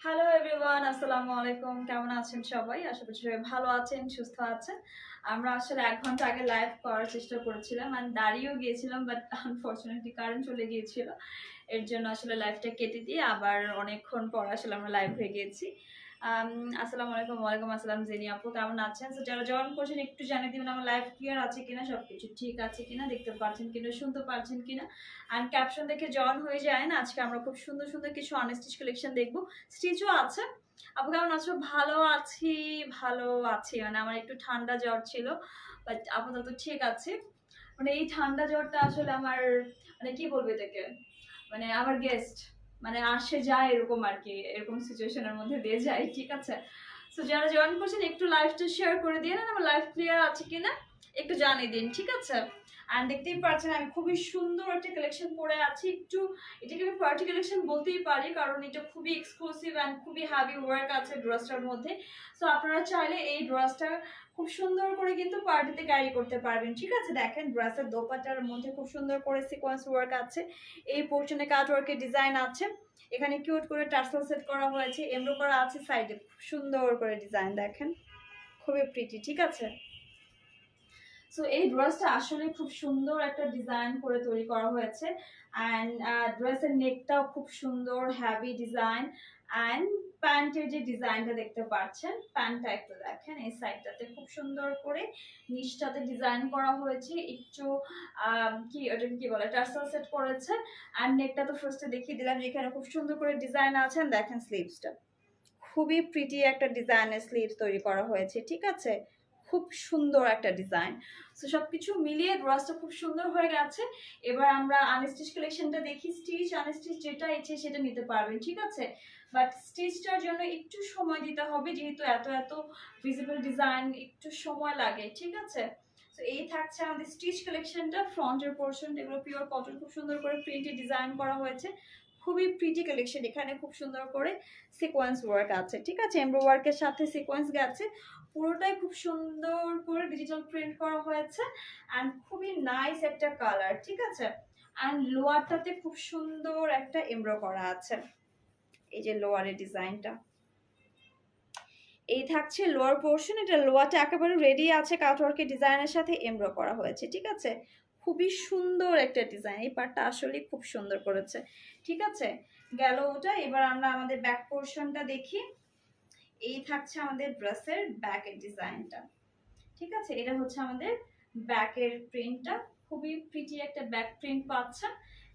Hello everyone, আসসালামু আলাইকুম। কেমন আছেন সবাই? আশা করি সবাই ভালো আছেন, সুস্থ আছেন। আমরা আসলে ১ ঘন্টা আগে লাইভ করার চেষ্টা করেছিলাম and দাঁড়িয়েও গিয়েছিলাম, বাট আনফরচুনেটলি কারেন্ট চলে গিয়েছিল। এর জন্য আসলে লাইভটা কেটে দিয়ে আবার অনেকক্ষণ পর আসলে আমরা লাইভ হয়ে গিয়েছি। আসসালামু আলাইকুম। ওয়ালাইকুম আসসালাম জেনি আপু, কেমন আছেন? সো যারা জয়েন করছেন একটু জানিয়ে দিবেন আমার লাইভ ক্লিয়ার আছে কিনা, সবকিছু ঠিক আছে কিনা, দেখতে পাচ্ছেন কিনা, শুনতে পাচ্ছেন কিনা। অ্যান্ড ক্যাপশন দেখে জয়েন হয়ে যায় না। আজকে আমরা খুব সুন্দর সুন্দর কিছু আনস্টিচ কালেকশন দেখবো। স্টিচও আছে। আপু কেমন আছো? ভালো আছি, ভালো আছি। মানে আমার একটু ঠান্ডা জ্বর ছিল, বাট আপাতত ঠিক আছে। মানে এই ঠান্ডা জ্বরটা আসলে আমার, মানে কি বলবো এটাকে, মানে আমার গেস্ট, মানে আসে যায় এরকম আর কি, এরকম সিচুয়েশনের মধ্যে দিয়ে যায়, ঠিক আছে? সো যারা জয়েন করছেন একটু লাইভটা শেয়ার করে দিন, আমার লাইভ ক্লিয়ার আছে কিনা একটু জানিয়ে দিন, ঠিক আছে? অ্যান্ড দেখতেই পাচ্ছেন আমি খুবই সুন্দর একটা কালেকশন পরে আছি। একটু এটাকে আমি পার্টি কালেকশন বলতেই পারি, কারণ এটা খুবই এক্সক্লুসিভ অ্যান্ড খুবই হ্যাভি ওয়ার্ক আছে ড্রেসটার মধ্যে। সো আপনারা চাইলে এই ড্রেসটা খুব সুন্দর করে কিন্তু পার্টিতে ক্যারি করতে পারবেন, ঠিক আছে? দেখেন ড্রেসের দোপাট্টার মধ্যে খুব সুন্দর করে সিকোয়েন্স ওয়ার্ক আছে, এই পোর্শনে কাট ওয়ার্কের ডিজাইন আছে, এখানে কিউট করে টার্সেল সেট করা হয়েছে, এমব্রো করা আছে সাইডে, খুব সুন্দর করে ডিজাইন দেখেন, খুবই প্রিটি, ঠিক আছে? সো এই ড্রেসটা আসলে খুব সুন্দর একটা ডিজাইন করে তৈরি করা হয়েছে। অ্যান্ড ড্রেসের নেকটাও খুব সুন্দর হ্যাভি ডিজাইন। অ্যান্ড প্যান্টের যে ডিজাইনটা দেখতে পাচ্ছেন, প্যান্টটা একটু দেখেন, এই সাইডটাতে খুব সুন্দর করে নিচটাতে ডিজাইন করা হয়েছে, একটু কি ওটাকে কি বলে, টার্সেল সেট করেছে। অ্যান্ড নেকটা তো ফার্স্টে দেখিয়ে দিলাম, যেখানে খুব সুন্দর করে ডিজাইন আছে। দেখেন স্লিভসটা খুবই প্রিটি একটা ডিজাইনের স্লিভস তৈরি করা হয়েছে, ঠিক আছে? খুব সুন্দর একটা ডিজাইন। সো সবকিছু মিলিয়ে ড্রেসটা খুব সুন্দর হয়ে গেছে। এবার আমরা আনস্টিচ কালেকশনটা দেখি। স্টিচ আনস্টিচ যেটা ইচ্ছে সেটা নিতে পারবেন, ঠিক আছে? বাট স্টিচটার জন্য একটু সময় দিতে হবে, যেহেতু এত এত ভিজিবল ডিজাইন, একটু সময় লাগে, ঠিক আছে? তো এই থাকছে আমাদের স্টিচ কালেকশনটা। ফ্রন্টের পোর্শন, এগুলো পিওর কটন, খুব সুন্দর করে প্রিন্টে ডিজাইন করা হয়েছে, খুবই প্রিটি কালেকশন। এখানে খুব সুন্দর করে সিকোয়েন্স ওয়ার্ক আছে, ঠিক আছে? এমব্রো ওয়ার্কের সাথে সিকোয়েন্স গেছে, পুরোটাই খুব সুন্দর করে ডিজিটাল প্রিন্ট করা হয়েছে। অ্যান্ড খুবই নাইস একটা কালার, ঠিক আছে? অ্যান্ড লোয়ারটাতে খুব সুন্দর একটা এমব্রো করা আছে, এই যে লোয়ারের ডিজাইনটা, এই থাকছে লোয়ার পোর্শন। এটা লোয়ারটা একেবারে রেডি আছে, কাটওয়ার্কের ডিজাইনের সাথে এমব্রো করা হয়েছে, ঠিক আছে? খুবই সুন্দর একটা ডিজাইন, এই পার্টটা আসলে খুব সুন্দর করেছে, ঠিক আছে? গেল ওটা। এবার আমরা আমাদের ব্যাক পোর্শনটা দেখি। এই থাকছে আমাদের ড্রেসের ব্যাকের ডিজাইনটা, ঠিক আছে? এটা হচ্ছে আমাদের ব্যাকের প্রিন্টটা, খুবই প্রিটি একটা ব্যাক প্রিন্ট পাচ্ছেন।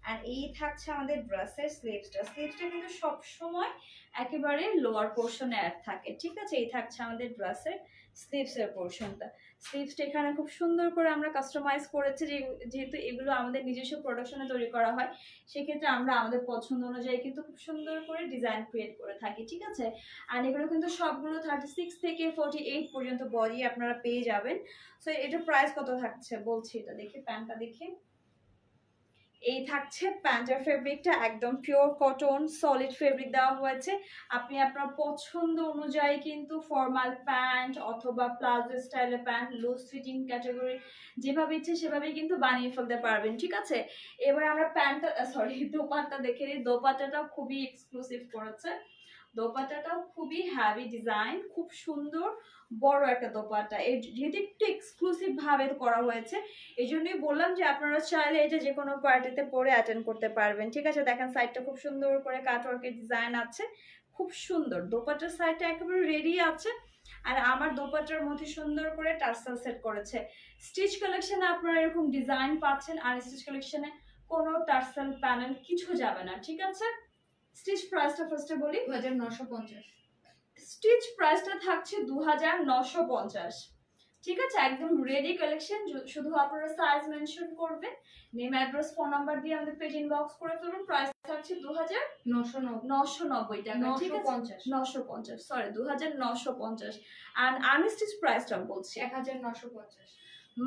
আর এই থাকছে আমাদের ড্রেসের স্লিভসটা। স্লিভসটা কিন্তু সবসময় একেবারে লোয়ার পোর্শনে অ্যাড থাকে, ঠিক আছে? এই থাকছে আমাদের ড্রেসের স্লিভসের পোর্শনটা। স্লিভসটা এখানে খুব সুন্দর করে আমরা কাস্টমাইজ করেছি, যেহেতু এগুলো আমাদের নিজস্ব প্রোডাকশনে তৈরি করা হয়, সেক্ষেত্রে আমরা আমাদের পছন্দ অনুযায়ী কিন্তু খুব সুন্দর করে ডিজাইন ক্রিয়েট করে থাকি, ঠিক আছে? আর এগুলো কিন্তু সবগুলো 36 থেকে 48 পর্যন্ত বডি আপনারা পেয়ে যাবেন। সো এটার প্রাইস কত থাকছে বলছি, এটা দেখি, প্যান্টটা দেখি। এই থাকছে প্যান্টের ফেব্রিকটা, একদম পিওর কটন সলিড ফেব্রিক দেওয়া হয়েছে। আপনি আপনার পছন্দ অনুযায়ী কিন্তু ফর্মাল প্যান্ট অথবা প্লাজো স্টাইলের প্যান্ট, লুজ ফিটিং ক্যাটাগরি, যেভাবে ইচ্ছে সেভাবেই কিন্তু বানিয়ে ফেলতে পারবেন, ঠিক আছে? এবার আমরা প্যান্টটা, সরি, দোপাট্টা দেখে নিই। দোপাট্টাটাও খুবই এক্সক্লুসিভ করেছে, দোপাট্টাটাও খুবই হ্যাভি ডিজাইন, খুব সুন্দর বড় একটা দোপাট্টা। যেহেতু একটু এক্সক্লুসিভ ভাবে করা হয়েছে, এই জন্যই বললাম যে আপনারা চাইলে এটা যে কোনো পার্টিতে পরে অ্যাটেন্ড করতে পারবেন, ঠিক আছে? দেখেন সাইডটা খুব সুন্দর করে কাটওয়ার্কের ডিজাইন আছে, খুব সুন্দর। দোপাট্টার সাইডটা একেবারে রেডি আছে। আর আমার দোপাট্টার মধ্যে সুন্দর করে টার্সেল সেট করেছে। স্টিচ কালেকশনে আপনারা এরকম ডিজাইন পাচ্ছেন, আর স্টিচ কালেকশনে কোনো টার্সেল প্যানেল কিছু যাবে না, ঠিক আছে? স্টিচ প্রাইসটা ফার্স্টে বলি। 2950। স্টিচ প্রাইসটা থাকছে 2950, ঠিক আছে? একদম রেডি কালেকশন। শুধু আপনারা সাইজ মেনশন করবেন, নেম অ্যাড্রেস ফোন নাম্বার দিয়ে আমাদের পেজ ইনবক্স করে ফেলুন। প্রাইস থাকছে 2990 টাকা, ঠিক আছে? 950, সরি, 2950। আর আনস্টিচ প্রাইসটা বলছি 1950।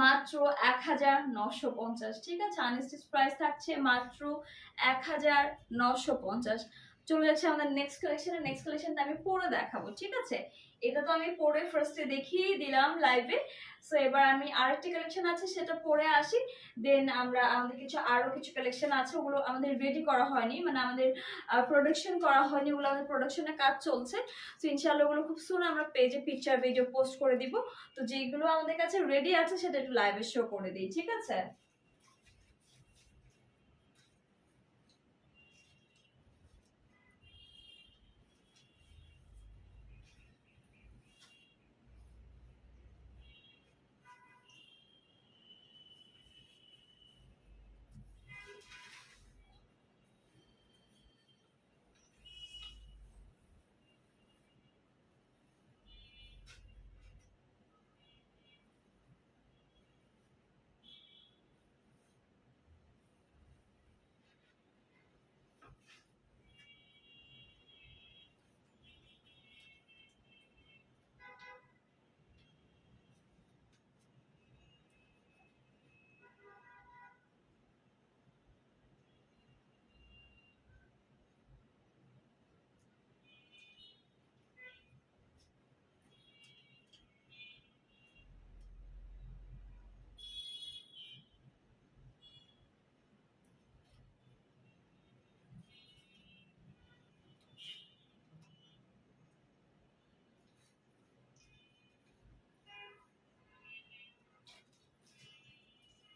মাত্র 1950, ঠিক আছে? আনস্টিচ প্রাইস থাকছে মাত্র 1950। চলে যাচ্ছে আমাদের নেক্সট কালেকশনে। নেক্সট কালেকশনটা আমি পরে দেখাবো, ঠিক আছে? এটা তো আমি পরে ফার্স্টে দেখিয়ে দিলাম লাইভে। সো এবার আমি আরেকটা কালেকশন আছে সেটা পরে আসি, দেন আমাদের আরো কিছু কালেকশন আছে, ওগুলো আমাদের রেডি করা হয়নি, মানে আমাদের প্রোডাকশন করা হয়নি, ওগুলো আমাদের প্রোডাকশনের কাজ চলছে। তো ইনশাআল্লাহ ওগুলো খুব সুন আমরা পেজে পিকচার ভিডিও পোস্ট করে দিব। তো যেগুলো আমাদের কাছে রেডি আছে সেটা একটু লাইভে শো করে দিই, ঠিক আছে?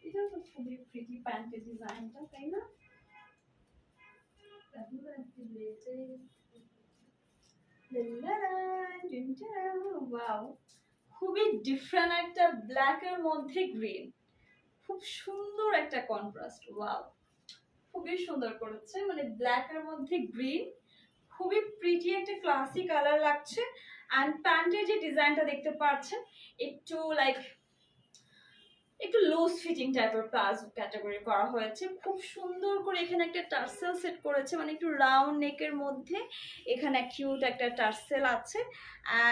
এটা তো খুবই প্রিটি প্যান্টের ডিজাইনটা, তাই না? ওয়াও, খুবই ডিফারেন্ট একটা ব্ল্যাক এর মধ্যে গ্রিন, খুব সুন্দর একটা কন্ট্রাস্ট। ওয়াও, খুবই সুন্দর করেছে, মানে ব্ল্যাক এর মধ্যে গ্রিন, খুবই প্রিটি একটা ক্লাসি কালার লাগছে। এন্ড প্যান্টের যে ডিজাইনটা দেখতে পাচ্ছেন একটু লাইক একটু লুজ ফিটিং টাইপের প্লাজো ক্যাটাগরি করা হয়েছে, খুব সুন্দর করে এখানে একটা টার্সেল সেট করেছে, মানে একটু রাউন্ড নেকের মধ্যে এখানে কিউট একটা টার্সেল আছে।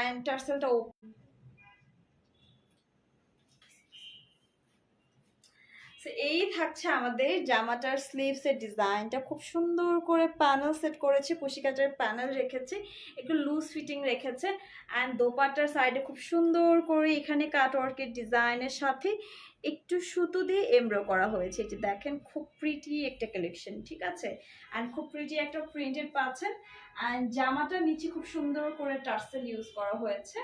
এন্ড টার্সেলটা এই থাকছে আমাদের জামাটার স্লিভস এর ডিজাইনটা, খুব সুন্দর করে প্যানেল সেট করেছে, কুশিকাটার প্যানেল রেখেছে, একটু লুজ ফিটিং রেখেছে। অ্যান্ড দোপাট্টার সাইডে খুব সুন্দর করে এখানে কাটওয়ার্কের ডিজাইনের সাথে একটু সুতো দিয়ে এমব্রো করা হয়েছে, এটি দেখেন খুব প্রিটি একটা কালেকশন, ঠিক আছে? অ্যান্ড খুব প্রিটি একটা প্রিন্টেড পাচ্ছেন। অ্যান্ড জামাটার নিচে খুব সুন্দর করে টার্সেল ইউজ করা হয়েছে,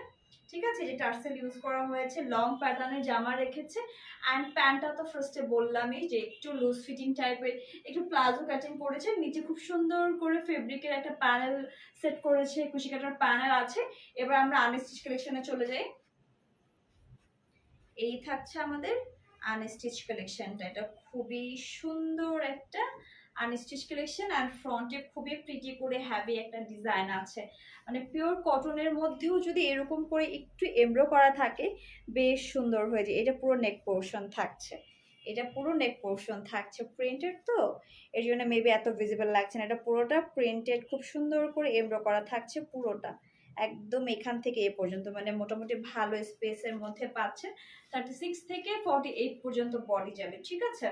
ঠিক আছে? যে টার্সেল ইউজ করা হয়েছে, লং প্যাটার্নের জামা রেখেছে। অ্যান্ড প্যান্টটা তো ফার্স্টে বললামই যে একটু লুজ ফিটিং টাইপের, একটু প্লাজো কাটিং করেছে, নিচে খুব সুন্দর করে ফেব্রিকের একটা প্যানেল সেট করেছে, কুশি কাটার প্যানেল আছে। এবার আমরা আনস্টিচ কালেকশনে চলে যাই। এই থাকছে আমাদের আনস্টিচ কালেকশনটা, এটা খুবই সুন্দর একটা আনস্টিচ কালেকশন। আর ফ্রন্টে খুবই প্রিটি করে হ্যাভি একটা ডিজাইন আছে, মানে পিওর কটনের মধ্যেও যদি এরকম করে একটু এমব্রো করা থাকে বেশ সুন্দর হয়ে যায়। এটা পুরো নেক পোর্শন থাকছে, এটা পুরো নেক পোর্শন থাকছে প্রিন্টেড, তো এর জন্য মেবি এত ভিজিবল লাগছে না। এটা পুরোটা প্রিন্টেড, খুব সুন্দর করে এমব্রো করা থাকছে পুরোটা, একদম এখান থেকে এ পর্যন্ত, মানে মোটামুটি ভালো স্পেসের মধ্যে পাচ্ছে। 36 থেকে 48 পর্যন্ত বডি যাবে, ঠিক আছে?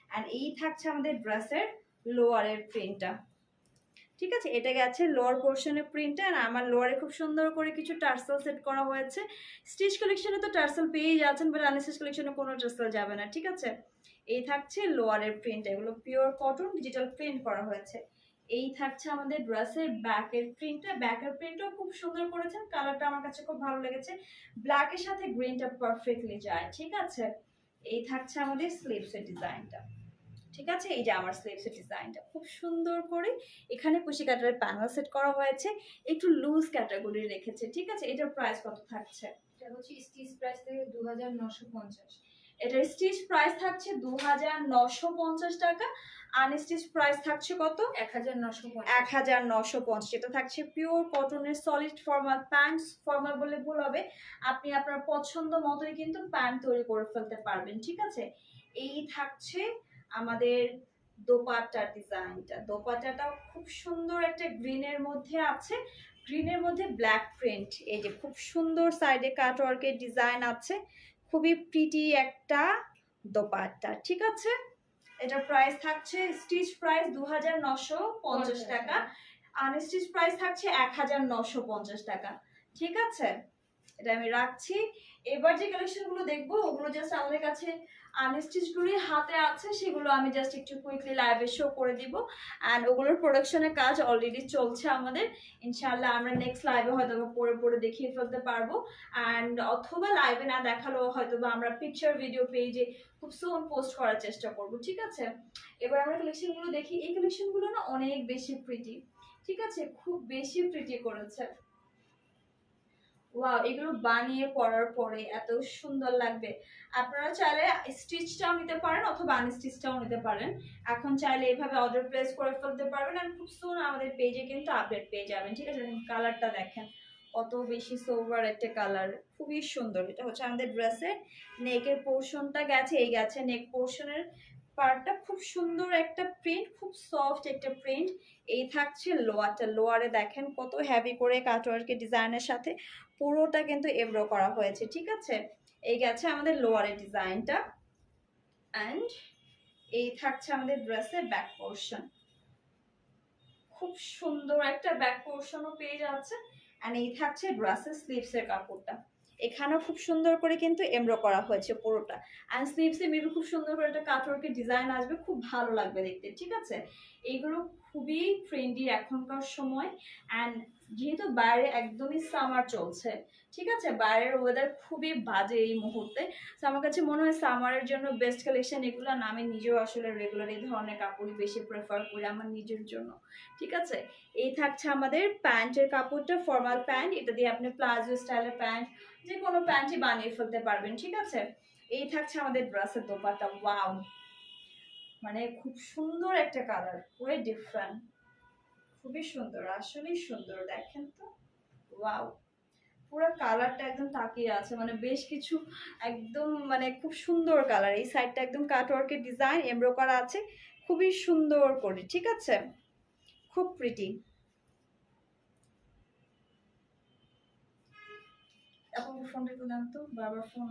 অ্যান্ড এই থাকছে আমাদের ড্রেসের লোয়ারের প্রিন্টটা, ঠিক আছে? এটা গেছে লোয়ার পোর্শনের প্রিন্টটা। আর আমার লোয়ারে খুব সুন্দর করে কিছু টার্সেল সেট করা হয়েছে। স্টিচ কালেকশনে তো টার্সেল পেয়ে যাচ্ছেন, বাট আনস্টিচ কালেকশনে কোনো টার্সেল যাবে না, ঠিক আছে? এই থাকছে লোয়ারের প্রিন্ট, এগুলো পিওর কটন ডিজিটাল প্রিন্ট করা হয়েছে। এই থাকছে আমাদের ড্রেসের ব্যাকের প্রিন্টটা, ব্যাকের প্রিন্টও খুব সুন্দর করেছেন, কালারটা আমার কাছে খুব ভালো লেগেছে, ব্ল্যাকের সাথে গ্রিনটা পারফেক্টলি যায়, ঠিক আছে? এই থাকছে আমাদের স্লিভসের ডিজাইনটা, ঠিক আছে? এই যে আমার স্লিভসের ডিজাইনটা খুব সুন্দর করে এখানে কুশি কাটারের প্যানেল সেট করা হয়েছে, একটু লুজ ক্যাটাগরি রেখেছে, ঠিক আছে? এটার প্রাইস কত থাকছে? এটা হচ্ছে স্টিচ প্রাইস থেকে 2950। এটার স্টিচ প্রাইস থাকছে 2950 টাকা, আনস্টিচ প্রাইস থাকছে কত? 1950। 1950। এটা থাকছে পিওর কটনের সলিড ফর্মাল প্যান্ট, ফর্মাল বলে ভুল হবে, আপনি আপনার পছন্দ মতোই কিন্তু প্যান্ট তৈরি করে ফেলতে পারবেন, ঠিক আছে? এই থাকছে আমাদের দোপাট্টার ডিজাইনটা, দোপাট্টাটাও খুব সুন্দর একটা গ্রিনের মধ্যে আছে, গ্রিনের মধ্যে ব্ল্যাক প্রিন্ট, এই যে খুব সুন্দর সাইডে কাটওয়ার্কের ডিজাইন আছে, খুবই প্রিটি একটা দোপাট্টা, ঠিক আছে? এটার প্রাইস থাকছে স্টিচ প্রাইস 2950 টাকা, আনস্টিচ প্রাইস থাকছে 1950 টাকা, ঠিক আছে? এটা আমি রাখছি। এবার যে কালেকশনগুলো দেখবো ওগুলো জাস্ট আমাদের কাছে আনস্টিচগুলোই হাতে আছে, সেগুলো আমি জাস্ট একটু কুইকলি লাইভে শো করে দিব। অ্যান্ড ওগুলোর প্রোডাকশনের কাজ অলরেডি চলছে আমাদের। ইনশাআল্লাহ আমরা নেক্সট লাইভে হয়তো পরে পরে দেখিয়ে ফেলতে পারবো। অ্যান্ড অথবা লাইভে না দেখালেও হয়তো বা আমরা পিকচার ভিডিও পেজে খুব সুন পোস্ট করার চেষ্টা করব, ঠিক আছে? এবার আমরা কালেকশনগুলো দেখি। এই কালেকশনগুলো না অনেক বেশি প্রিটি, ঠিক আছে? খুব বেশি প্রিটি করেছে। ওয়াও, এগুলো বানিয়ে পরার পরে এত সুন্দর লাগবে। আপনারা চাইলে স্টিচটাও নিতে পারেন অথবা আনস্টিচটাও নিতে পারেন। এখন চাইলে এইভাবে অর্ডার প্লেস করে ফেলতে পারবেন আর খুব সুন আমাদের পেজে কিন্তু আপডেট পেয়ে যাবেন, ঠিক আছে? কালারটা দেখেন কত বেশি সোভার একটা কালার, খুবই সুন্দর। এটা হচ্ছে আমাদের ড্রেসের নেকের পোর্শনটা গেছে, এই গেছে নেক পোর্শনের পার্টটা, খুব সুন্দর একটা প্রিন্ট, খুব সফট একটা প্রিন্ট। এই থাকছে লোয়ারটা, লোয়ারে দেখেন কত হেভি করে কাটওয়ার্কের ডিজাইনের সাথে পুরোটা কিন্তু এমব্রো করা হয়েছে, ঠিক আছে? এই গেছে আমাদের লোয়ারের ডিজাইনটা। অ্যান্ড এই থাকছে আমাদের ড্রেসের ব্যাক পোর্শন, খুব সুন্দর একটা ব্যাক পোর্শনও পেয়ে যাচ্ছে। অ্যান্ড এই থাকছে ড্রেসের স্লিভসের কাপড়টা, এখানেও খুব সুন্দর করে কিন্তু এমব্রো করা হয়েছে পুরোটা। অ্যান্ড স্লিভসে মেবি খুব সুন্দর করে একটা কাটওয়ার্কের ডিজাইন আসবে, খুব ভালো লাগবে দেখতে, ঠিক আছে? এইগুলো খুবই ট্রেন্ডি এখনকার সময়। অ্যান্ড যেহেতু বাইরে একদমই সামার চলছে, ঠিক আছে? বাইরের ওয়েদার খুবই বাজে এই মুহূর্তে, তো আমার কাছে মনে হয় সামারের জন্য বেস্ট কালেকশন এগুলো না। আমি নিজেও আসলে রেগুলার এই ধরনের কাপড়ই বেশি প্রেফার করি আমার নিজের জন্য, ঠিক আছে? এই থাকছে আমাদের প্যান্টের কাপড়টা, ফর্মাল প্যান্ট, এটা দিয়ে আপনি প্লাজো স্টাইলের প্যান্ট যে কোনো প্যান্টই বানিয়ে ফেলতে পারবেন, ঠিক আছে? এই থাকছে আমাদের ড্রেসের দোপাট্টা। ওয়াও, মানে খুব সুন্দর একটা কালার, পুরো ডিফারেন্ট, খুবই সুন্দর, আসলেই সুন্দর, দেখেন তো। ওয়াও, পুরো কালারটা একদম তাকিয়ে আছে, মানে বেশ কিছু একদম মানে খুব সুন্দর কালার। এই সাইডটা একদম কাটওয়ার্কের ডিজাইন এমব্রো করা আছে খুবই সুন্দর করে, ঠিক আছে? খুব প্রিটি। আপু ফোনটা একটু দেন তো, বারবার ফোন।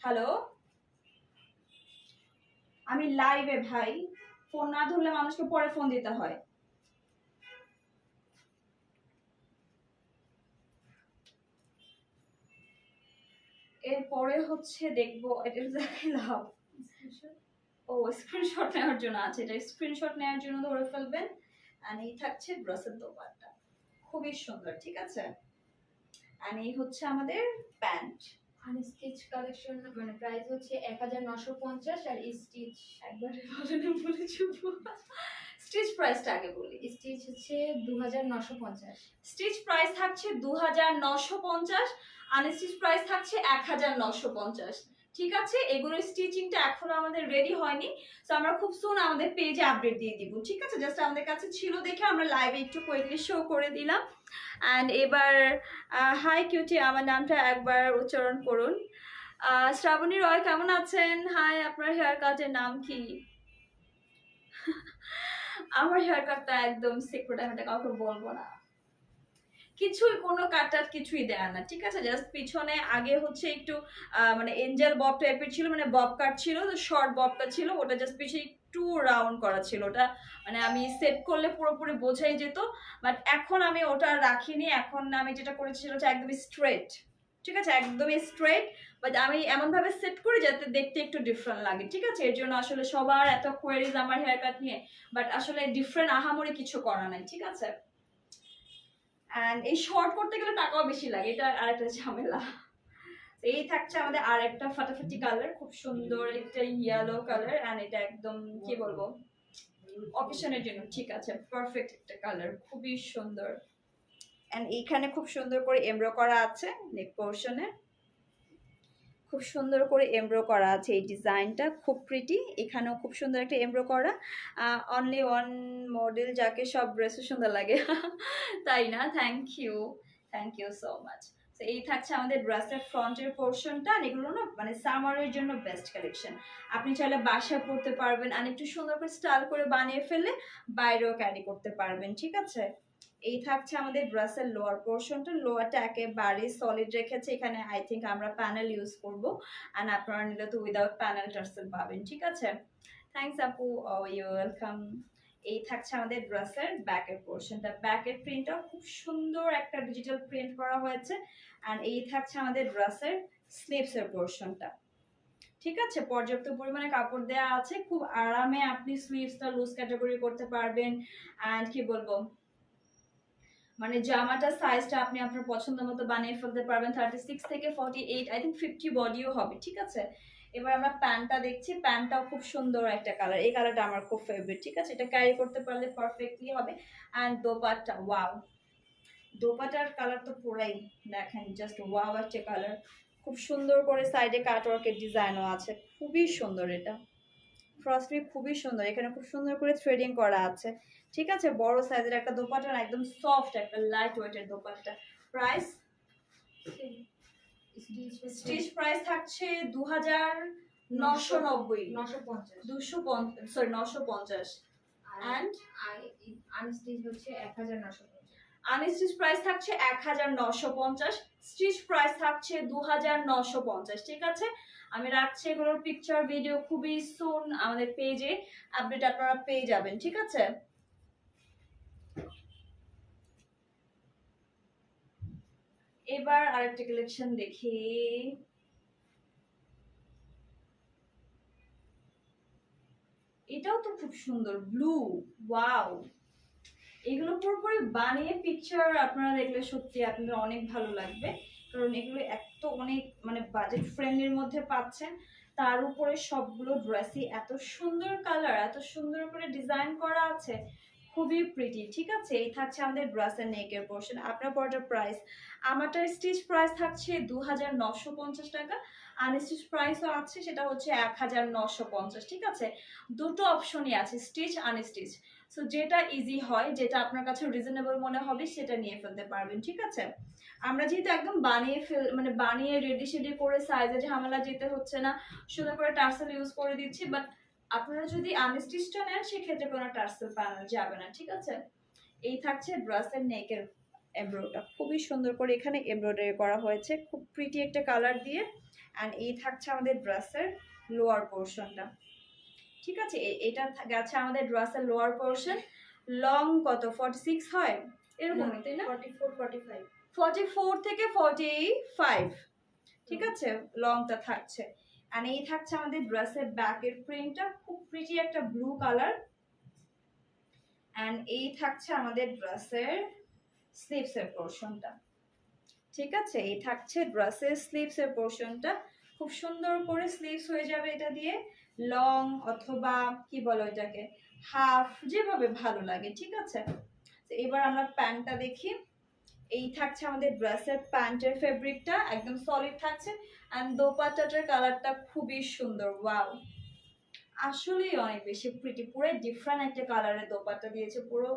হ্যালো, আমি লাইভে ভাই, ফোন না ধরলে মানুষকে পরে ফোন দিতে হয়। এরপরে হচ্ছে দেখবো এটা দেখালাম। ও স্ক্রিনশট নেওয়ার জন্য আছে, এটা স্ক্রিনশট নেওয়ার জন্য ধরে ফেলবেন। আর এই থাকছে ড্রেসের দোপাট্টা, খুবই সুন্দর, ঠিক আছে? আর এই হচ্ছে আমাদের প্যান্ট। আনস্টিচ কালেকশন মানে প্রাইস হচ্ছে 1950 আর স্টিচ একবারে বলেন, বলে চুপ। স্টিচ প্রাইসটা আগে বলি। স্টিচ হচ্ছে 2950। স্টিচ প্রাইস থাকছে 2950, আনস্টিচ প্রাইস থাকছে 1950, ঠিক আছে? এগুলোর স্টিচিংটা এখনো আমাদের রেডি হয়নি, তো আমরা খুব সুন আমাদের পেজে আপডেট দিয়ে দিব, ঠিক আছে? জাস্ট আমাদের কাছে ছিল দেখে আমরা লাইভে একটু কুইকলি শো করে দিলাম। অ্যান্ড এবার হাই কিউটি, আমার নামটা একবার উচ্চারণ করুন। শ্রাবণী রয় কেমন আছেন? হাই, আপনার হেয়ার কাটের নাম কি? আমার হেয়ার কাটটা একদম সিক্রেট, আমি এটা কাউকে বলবো না। কিছুই কোনো কাটার কিছুই দেয় না, ঠিক আছে? জাস্ট পিছনে আগে হচ্ছে একটু মানে এঞ্জেল বব টাইপের ছিল, মানে বব কাট ছিল, তো শর্ট ববটা ছিল, ওটা জাস্ট পিছিয়ে একটু রাউন্ড করা ছিল, ওটা মানে আমি সেট করলে পুরোপুরি বোঝাই যেত। বাট এখন আমি ওটা রাখিনি, এখন আমি যেটা করেছি সেটা হচ্ছে একদমই স্ট্রেট, ঠিক আছে? একদমই স্ট্রেট, বাট আমি এমনভাবে সেট করি যাতে দেখতে একটু ডিফারেন্ট লাগে, ঠিক আছে? এর জন্য আসলে সবার এত কোয়েরিজ আমার হেয়ার কাট নিয়ে, বাট আসলে ডিফারেন্ট আহামরি কিছু করা নাই, ঠিক আছে? অ্যান্ড এই শর্ট করতে গেলে টাকাও বেশি লাগে, এটা আরেকটা ঝামেলা। এই থাকছে আমাদের আর একটা ফাটাফাটি কালার, খুব সুন্দর একটা ইয়েলো কালার। অ্যান্ড এটা একদম কি বলবো, অকেশনের জন্য, ঠিক আছে? পারফেক্ট একটা কালার, খুবই সুন্দর। অ্যান্ড এইখানে খুব সুন্দর করে এমব্রো করা আছে নেক পোর্শনে, খুব সুন্দর করে এমব্রো করা আছে এই ডিজাইনটা, খুব প্রিটি। এখানেও খুব সুন্দর একটা এমব্রো করা। অনলি ওয়ান মডেল যাকে সব ড্রেসও সুন্দর লাগে, তাই না? Thank you so much. তো এই থাকছে আমাদের ড্রেসের ফ্রন্টের পোর্শনটা। আর এগুলো না মানে সামারের জন্য বেস্ট কালেকশন, আপনি চাইলে বাসায় পরতে পারবেন, আর একটু সুন্দর করে স্টাইল করে বানিয়ে ফেললে বাইরেও ক্যারি করতে পারবেন, ঠিক আছে? এই থাকছে আমাদের ড্রেসের লোয়ার পোর্শনটা, লোয়ারটা একেবারে সলিড রেখেছে, এখানে আই থিঙ্ক আমরা প্যানেল ইউজ করবো, আর আপনারা নিলে তো উইদাউট প্যানেল টার্সেল পাবেন, ঠিক আছে? থ্যাংকস আপু, ইউ ওয়েলকাম। এই থাকছে আমাদের ড্রেসের ব্যাকের পোর্শনটা, ব্যাকের প্রিন্টটা খুব সুন্দর একটা ডিজিটাল প্রিন্ট করা হয়েছে। অ্যান্ড এই থাকছে আমাদের ড্রেসের স্লিভসের পোর্শনটা। ঠিক আছে, পর্যাপ্ত পরিমাণে কাপড় দেওয়া আছে, খুব আরামে আপনি স্লিভসটা লুজ ক্যাটাগরি করতে পারবেন। অ্যান্ড কি বলবো, মানে জামাটা সাইজটা আপনি আপনার পছন্দ মতো বানিয়ে ফেলতে পারবেন। 36 থেকে 48, আই থিঙ্ক 50 বডিও হবে। ঠিক আছে, এবার আমরা প্যান্টটা দেখছি। প্যান্টটাও খুব সুন্দর একটা কালার, এই কালারটা আমার খুব ফেভারিট। ঠিক আছে, এটা ক্যারি করতে পারলে পারফেক্টলি হবে। অ্যান্ড দোপাট্টা, ওয়াও, দোপাটার কালার তো পুরাই দেখেন, জাস্ট ওয়াও একটা কালার। খুব সুন্দর করে সাইডে কাটওয়ার্কের ডিজাইনও আছে, খুবই সুন্দর। এটা ফ্রস্টলি খুবই সুন্দর, এখানে খুব সুন্দর করে থ্রেডিং করা আছে। ঠিক আছে, বড় সাইজের একটা দোপাট্টা, একদম সফট একটা লাইট ওয়েটের দোপাট্টা। প্রাইস, স্টিচ প্রাইস থাকছে 2990, 950 অ্যান্ড আনস্টিচ হচ্ছে 1950। আনস্টিচ প্রাইস থাকছে 1950, স্টিচ প্রাইস থাকছে 2950। ঠিক আছে, আমি রাখছি এগুলোর পিকচার ভিডিও খুবই সুন আমাদের পেজে আপডেট আপনারা পেয়ে যাবেন। ঠিক আছে, এবার আরেকটা কালেকশন দেখি। এটাও তো খুব সুন্দর, ব্লু, ওয়াও। এগুলো পুরোপুরি বানিয়ে পিকচার আপনারা দেখলে সত্যি আপনাদের অনেক ভালো লাগবে, কারণ এগুলো এত অনেক মানে বাজেট ফ্রেন্ডলির মধ্যে পাচ্ছেন। তার উপরে সবগুলো ড্রেসই এত সুন্দর কালার, এত সুন্দর করে ডিজাইন করা আছে, খুবই প্রিটি। ঠিক আছে, এই থাকছে আমাদের ড্রেসের নেকের পোর্শন। আপনার পরটার প্রাইস, আমারটার স্টিচ প্রাইস থাকছে 2950 টাকা, আনস্টিচ প্রাইসও আছে, সেটা হচ্ছে 1950। ঠিক আছে, দুটো অপশনই আছে, স্টিচ আনস্টিচ। সো যেটা ইজি হয়, যেটা আপনার কাছে রিজনেবল মনে হবে সেটা নিয়ে ফেলতে পারবেন। ঠিক আছে, আমরা যেহেতু একদম মানে বানিয়ে রেডি শেডি করে সাইজে ঝামেলা যেতে হচ্ছে না, সুন্দর করে টার্সেল ইউজ করে দিচ্ছি। বাট আপনারা যদি আনস্টিচটা নেন সেক্ষেত্রে কোনো টার্সেল বানানো যাবে না। ঠিক আছে, এই থাকছে ড্রেসের নেকের এমব্রয়ডারিটা, খুবই সুন্দর করে এখানে এমব্রয়ডারি করা হয়েছে, খুব প্রিটি একটা কালার দিয়ে। অ্যান্ড এই থাকছে আমাদের ড্রেসের লোয়ার পোর্শনটা। ঠিক আছে, এটা গেছে আমাদের ড্রেসের লোয়ার পোর্শন। লং কত, 46 হয় এরকমই তাই না? 44 45, 44 থেকে 45। ঠিক আছে, লংটা থাকছে। আর এই থাকছে আমাদের ড্রেসের ব্যাকের প্রিন্টটা, খুব প্রিটি একটা ব্লু কালার। অ্যান্ড এই থাকছে আমাদের ড্রেসের স্লিভসের পোর্শনটা। ঠিক আছে, এই থাকছে ড্রেসের স্লিভসের পোর্শনটা, খুব সুন্দর করে স্লিভস হয়ে যাবে এটা দিয়ে, লং অথবা কি বলো এটাকে হাফ, যেভাবে ভালো লাগে। ঠিক আছে, তো এবার আমরা প্যান্টটা দেখি। এই থাকছে আমাদের ড্রেসের প্যান্টের ফেব্রিকটা, একদম সলিড থাকছে। অ্যান্ড দোপাট্টাটার কালারটা খুবই সুন্দর, ওয়াও, আসলেই অনেক বেশি প্রিটি, পুরো ডিফারেন্ট একটা কালারের দোপাট্টা দিয়েছে, পুরো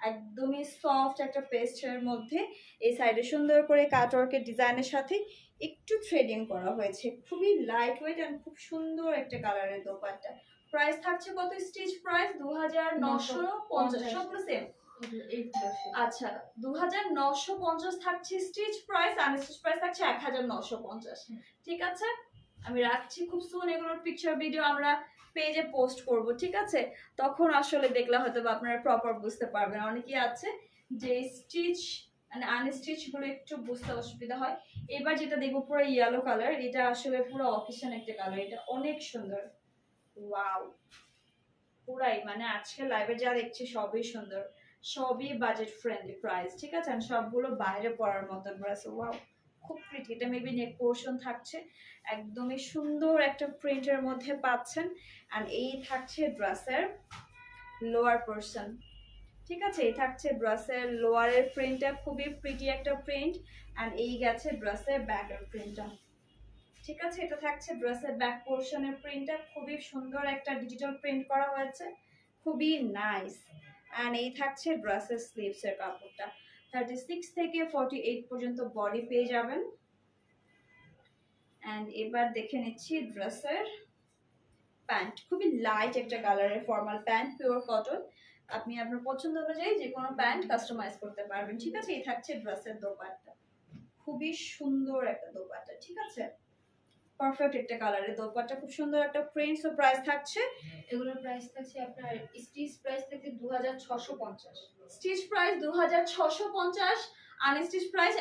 একদমই সফট একটা পেস্টের মধ্যে। এই সাইডে সুন্দর করে কাটওয়ার্কের ডিজাইনের সাথে একটু থ্রেডিং করা হয়েছে, খুবই লাইট ওয়েট অ্যান্ড খুব সুন্দর একটা কালারের দোপাট্টা। প্রাইস থাকছে কত, স্টিচ প্রাইস 2950, সবগুলো সেম। আচ্ছা, 2950 থাকছে স্টিচ প্রাইস, আনস্টিচ প্রাইস থাকছে 1950। ঠিক আছে, আমি রাখছি, খুব সুন এগুলোর পিকচার ভিডিও আমরা পেজে পোস্ট করব। ঠিক আছে, তখন আসলে দেখলে হয়তো আপনারা প্রপার বুঝতে পারবেন। অনেকেই আছে যে স্টিচ মানে আনস্টিচ গুলো একটু বুঝতে অসুবিধা হয়। এবার যেটা দেখবো পুরো ইয়েলো কালার, এটা আসলে পুরো অকেশন একটা কালার, এটা অনেক সুন্দর, ওয়াও, পুরাই মানে আজকে লাইভে যা দেখছি সবই সুন্দর, সবই বাজেট ফ্রেন্ডলি প্রাইস। ঠিক আছে, আর সবগুলো বাইরে পরার মতো ড্রেস, ওয়াও, খুব প্রিটি। এটা মেবি নেক পোর্শন থাকছে, একদমই সুন্দর একটা প্রিন্টের মধ্যে পাচ্ছেন। আর এই থাকছে ড্রেসের লোয়ার পোর্শন। ঠিক আছে, এই থাকছে ড্রেসের লোয়ারের প্রিন্টটা, খুবই প্রিটি একটা প্রিন্ট। আর এই গেছে ড্রেসের ব্যাকের প্রিন্টটা। ঠিক আছে, এটা থাকছে ড্রেসের ব্যাক পোর্শনের প্রিন্টটা, খুবই সুন্দর একটা ডিজিটাল প্রিন্ট করা হয়েছে, খুবই নাইস। অ্যান্ড এই থাকছে ড্রেসের স্লিভসের কাপড়টা, 36 থেকে 48 পর্যন্ত বডি পেয়ে যাবেন। অ্যান্ড এবার দেখে নিচ্ছি ড্রেসের প্যান্ট, খুবই লাইট একটা কালারের ফর্মাল প্যান্ট, পিওর কটন। আপনি আপনার পছন্দ অনুযায়ী যে কোনো প্যান্ট কাস্টমাইজ করতে পারবেন। ঠিক আছে, এই থাকছে ড্রেসের দোপাট্টা, খুবই সুন্দর একটা দোপাট্টা। ঠিক আছে, পারফেক্ট একটা কালারের দোপাট্টা, খুব সুন্দর একটা প্রিন্ট। সো প্রাইস থাকছে, এগুলোর প্রাইস থাকছে আপনার স্টিচ প্রাইস থাকছে 2650, স্টিচ প্রাইস 2650, আনস্টিচ প্রাইস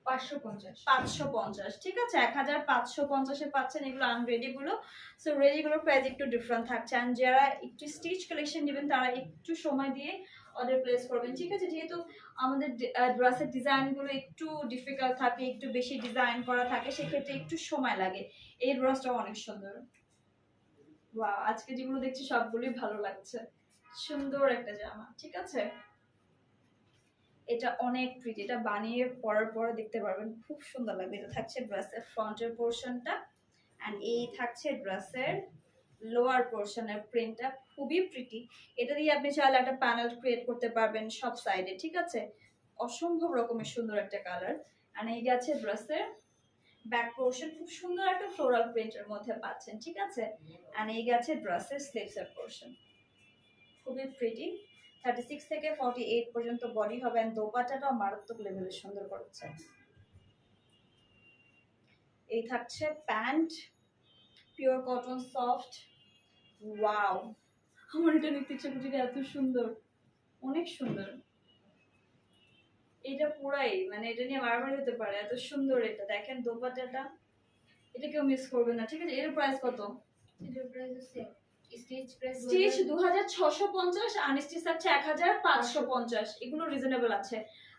550। ঠিক আছে, 1550 এ পাচ্ছেন এগুলো আনরেডি গুলো। সো রেডি গুলোর প্রাইস একটু ডিফারেন্ট থাকছে, এন্ড যারা একটু স্টিচ কালেকশন নেবেন তারা একটু সময় দিয়ে অর্ডার প্লেস করবেন, ঠিক আছে। যেহেতু আমাদের ড্রেসের ডিজাইন গুলো একটু ডিফিকাল্ট থাকে, একটু বেশি ডিজাইন করা থাকে, সেক্ষেত্রে একটু সময় লাগে। এই ড্রেসটা অনেক সুন্দর, ওয়াও, আজকে যেগুলো দেখছি সবগুলোই ভালো লাগছে, সুন্দর একটা জামা, ঠিক আছে। এটা অনেক প্রিটি, এটা বানিয়ে পরার পরে দেখতে পারবেন খুব সুন্দর লাগবে। এটা থাকছে ড্রেসের ফ্রন্টের পোর্শনটা, এন্ড এই থাকছে ড্রেসের লোয়ার পোর্শনের প্রিন্টটা, খুবই প্রিটি। এটা দিয়ে আপনি চাইলে একটা প্যানেল ক্রিয়েট করতে পারবেন সব সাইডে, ঠিক আছে। অসম্ভব রকমের সুন্দর একটা কালার। এন্ড এই গেছে ড্রেসের ব্যাক পোর্শন, খুব সুন্দর একটা ফ্লোরাল প্রিন্টের মধ্যে পাচ্ছেন, ঠিক আছে। এন্ড এই গেছে ড্রেসের স্লিভসের পোর্শন, খুবই প্রিটি। 36 থেকে 48 পর্যন্ত বডি হবে, এন্ড দোপাট্টাটাও মারাত্মক লেভেলের সুন্দর করেছে। এই থাকছে pant, pure cotton soft, wow, আমার এটা নিতে ইচ্ছে করছে, এত সুন্দর, অনেক সুন্দর। এটা পুরাই মানে এটা নিয়ে বারবার হতে পারে, এত সুন্দর। এটা দেখেন দোপাট্টাটা, এটা কেউ মিস করবে না, ঠিক আছে। এর প্রাইস কত? এটার প্রাইস হচ্ছে স্টিচ প্রাইস স্টিচ 2650, আনস্টিচ থাকছে 1550। এগুলো রিজনেবল আছে,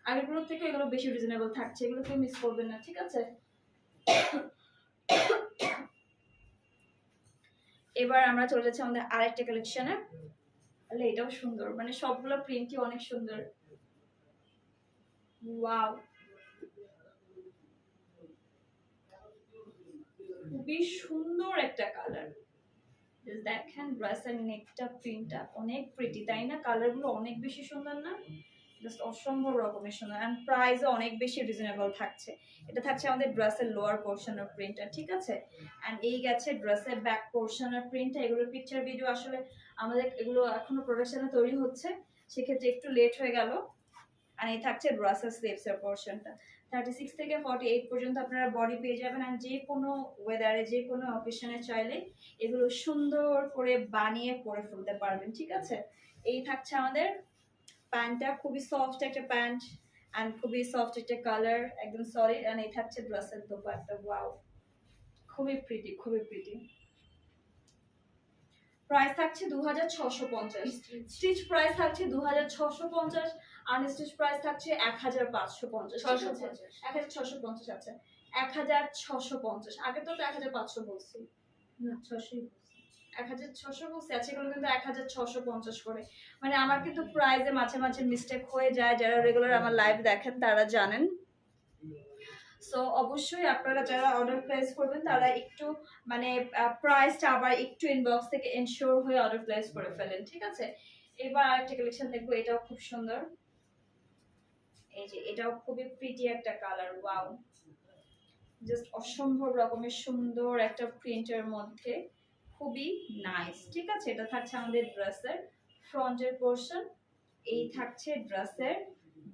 আগেরগুলোর থেকে এগুলো বেশি রিজনেবল থাকছে, এগুলো কেউ মিস করবেন না, ঠিক আছে। এবার আমরা চলে যাচ্ছি আমাদের আরেকটা কালেকশনে। তাহলে এটাও সুন্দর, মানে সবগুলো প্রিন্টই অনেক সুন্দর, ওয়াও, খুবই সুন্দর একটা কালার। দেখেন ড্রেসের নেকটা, প্রিন্টটা অনেক প্রিটি, তাই না? কালারগুলো অনেক বেশি সুন্দর না? জাস্ট অসম্ভব রকমের সুন্দর, এন্ড প্রাইসও অনেক বেশি রিজনেবল থাকছে। এটা থাকছে আমাদের ড্রেসের লোয়ার পোর্শনের প্রিন্টটা, ঠিক আছে। এন্ড এই গেছে ড্রেসের ব্যাক পোর্শনের প্রিন্টটা। এগুলোর পিকচার ভিডিও আসলে আমাদের এগুলো এখনো প্রোডাকশনে তৈরি হচ্ছে, সেক্ষেত্রে একটু লেট হয়ে গেল। আর এই থাকছে ড্রেসের স্লিভসের পোর্শনটা। 36 থেকে 48 পর্যন্ত আপনারা বডি পেয়ে যাবেন, আর যে কোনো ওয়েদারে, যে কোনো অকেশনে চাইলে এগুলো সুন্দর করে বানিয়ে পরে ফেলতে পারবেন, ঠিক আছে। এই থাকছে আমাদের প্যান্টটা, খুবই সফট একটা প্যান্ট, এন্ড খুবই সফট একটা কালার, একদম সলিড। এন্ড এই থাকছে ড্রেসের দোপাট্টা, ওয়াও, খুবই প্রিটি, খুবই প্রিটি। প্রাইস থাকছে 2650, স্টিচ প্রাইস থাকছে 2650, আনস্টিচ প্রাইস থাকছে 1550, 1650 আছে, 1650। আগে তো 1500 বলছি, না 600 1600 বলছি, আছে এগুলো কিন্তু 1650 করে। মানে আমার কিন্তু প্রাইসে মাঝে মাঝে মিস্টেক হয়ে যায়, যারা রেগুলার আমার লাইভ দেখেন তারা জানেন। সো অবশ্যই আপনারা যারা অর্ডার প্লেস করবেন তারা একটু মানে প্রাইসটা আবার একটু ইনবক্স থেকে এনশিওর হয়ে অর্ডার প্লেস করে ফেলেন, ঠিক আছে। এবার আরেকটা কালেকশন দেখবো, এটাও খুব সুন্দর। এই যে এটাও খুবই প্রিটি একটা কালার, ওয়াও, জাস্ট অসম্ভব রকমের সুন্দর একটা প্রিন্টের মধ্যে, খুবই নাইস, ঠিক আছে। এটা থাকছে আমাদের ড্রেসের ফ্রন্টের পোর্শন, এই থাকছে ড্রেসের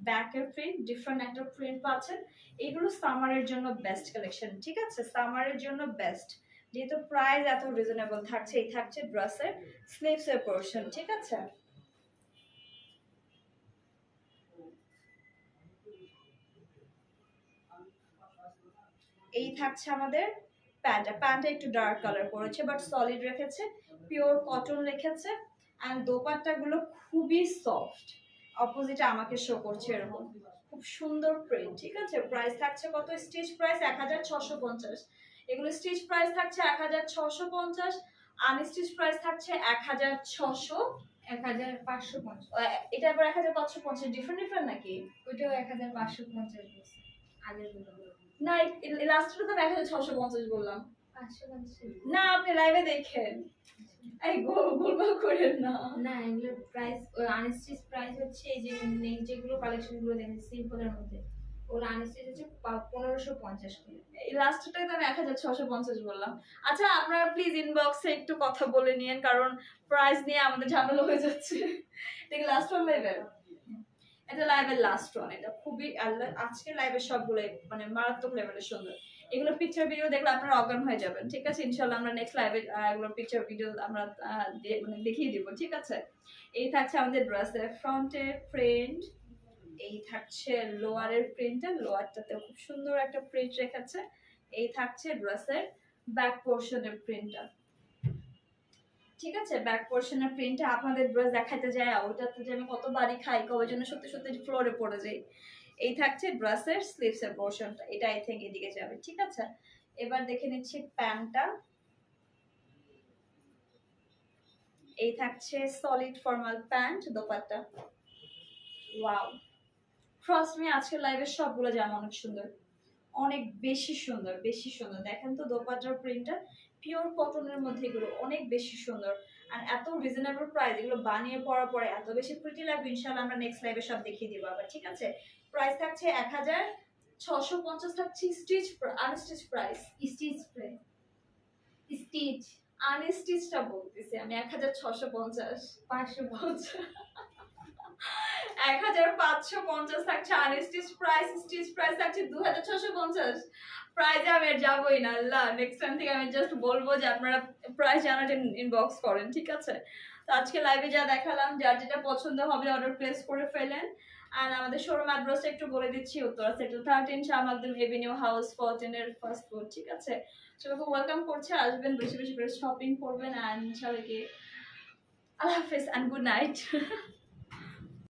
ব্যাকের প্রিন্ট, ডিফারেন্ট একটা প্রিন্ট পাচ্ছেন। এগুলো সামারের জন্য বেস্ট কালেকশন, ঠিক আছে, সামারের জন্য বেস্ট, যেহেতু প্রাইস এত রিজনেবল থাকছে। এই থাকছে ড্রেসের স্লিভসের পোর্শন, ঠিক আছে। এই থাকছে আমাদের প্যান্টটা একটু ডার্ক কালার করেছে, বাট সলিড রেখেছে, পিওর কটন রেখেছে, এন্ড দোপাট্টা গুলো খুবই সফট, অপোজিটে আমাকে শো করছে এরকম, খুব সুন্দর প্রিন্ট, ঠিক আছে। প্রাইস থাকছে কত? স্টিচ প্রাইস 1650, এগুলো স্টিচ প্রাইস থাকছে 1650, আনস্টিচ প্রাইস থাকছে 1600, 1550। এটা আবার 1550, ডিফারেন্ট ডিফারেন্ট নাকি? ওইটাও 1550 বলছে আগের গুলো। না, লাস্টটা তো 1650 বললাম। 550 না, আপনি লাইভে দেখেন, এই গোলমাল করেন না। না, এগুলোর প্রাইস আনস্টিচ প্রাইস হচ্ছে এই যে যেগুলো কালেকশন গুলো দেখেন সিম্পলের মধ্যে, ওর আনস্টিচ হচ্ছে 1550 করে। এই লাস্টটাই তো আমি 1650 বললাম। আচ্ছা, আপনারা প্লিজ ইনবক্সে একটু কথা বলে নিয়েন, কারণ প্রাইস নিয়ে আমাদের ঝামেলা হয়ে যাচ্ছে। দেখি লাস্ট ওয়ান লাইভের, এটা লাইভের লাস্ট ওয়ান, এটা খুবই আজকে লাইভের সবগুলো মানে মারাত্মক লেভেলের সুন্দর। এগুলো পিকচার ভিডিও দেখলে আপনারা অজ্ঞান হয়ে যাবেন, ঠিক আছে? ইনশাল্লাহ আমরা নেক্সট লাইভে এগুলো পিকচার ভিডিও আমরা মানে দেখিয়ে দিব, ঠিক আছে? এই থাকছে আমাদের ড্রেসের ফ্রন্টের প্রিন্ট, এই থাকছে লোয়ারের প্রিন্টটা, লোয়ারটাতে খুব সুন্দর একটা প্রিন্ট রেখেছে। এই থাকছে ড্রেসের ব্যাক পোর্শনের প্রিন্টটা, ঠিক আছে? ব্যাক পোর্শনের প্রিন্টটা আপনাদের ড্রেস দেখাইতে যায় ওইটাতে যে আমি কত বাড়ি খাই কবে জন্য সত্যি সত্যি ফ্লোরে পড়ে যাই। এই থাকছে ড্রেসের স্লিভসের পোর্শনটা, এটা আই থিঙ্ক এদিকে যাবে, ঠিক আছে? এবার দেখে নিচ্ছি প্যান্টটা। এই থাকছে solid formal pant, dupatta. Wow, trust me আজকের লাইভের সবগুলো জামা অনেক সুন্দর, অনেক বেশি সুন্দর, বেশি সুন্দর। দেখেন তো দোপাট্টার প্রিন্টটা পিওর কটনের মধ্যে, এগুলো অনেক বেশি সুন্দর আর এত রিজনেবল প্রাইস। এগুলো বানিয়ে পরার পরে এত বেশি প্রিটি লাগবে, ইনশাআল্লাহ আমরা নেক্সট লাইভে সব দেখিয়ে দিব আবার, ঠিক আছে? প্রাইস থাকছে 1650, থাকছে stitch unstitch price. Stitch price, stitch আনস্টিচটা বলতেছি আমি, 1650, 550। 1550 থাকছে আনস্টিচ প্রাইস, স্টিচ প্রাইস থাকছে 2650। প্রাইজে আমি আর যাবোই না, আল্লাহ নেক্সট টাইম থেকে আমি জাস্ট বলবো যে আপনারা প্রাইস জানার জন্য ইনবক্স করেন, ঠিক আছে? তো আজকে লাইভে যা দেখালাম, যার যেটা পছন্দ হবে অর্ডার প্লেস করে ফেলেন। আর আমাদের শোরুম অ্যাড্রেসটা একটু বলে দিচ্ছি, Uttara sector 13 Shah Makhdum Avenue house 14 এর ফার্স্ট ফ্লোর, ঠিক আছে? সবাইকে ওয়েলকাম করছে, আসবেন, বেশি বেশি করে শপিং করবেন। অ্যান্ড সবাইকে আল্লাহ হাফেজ অ্যান্ড গুড নাইট।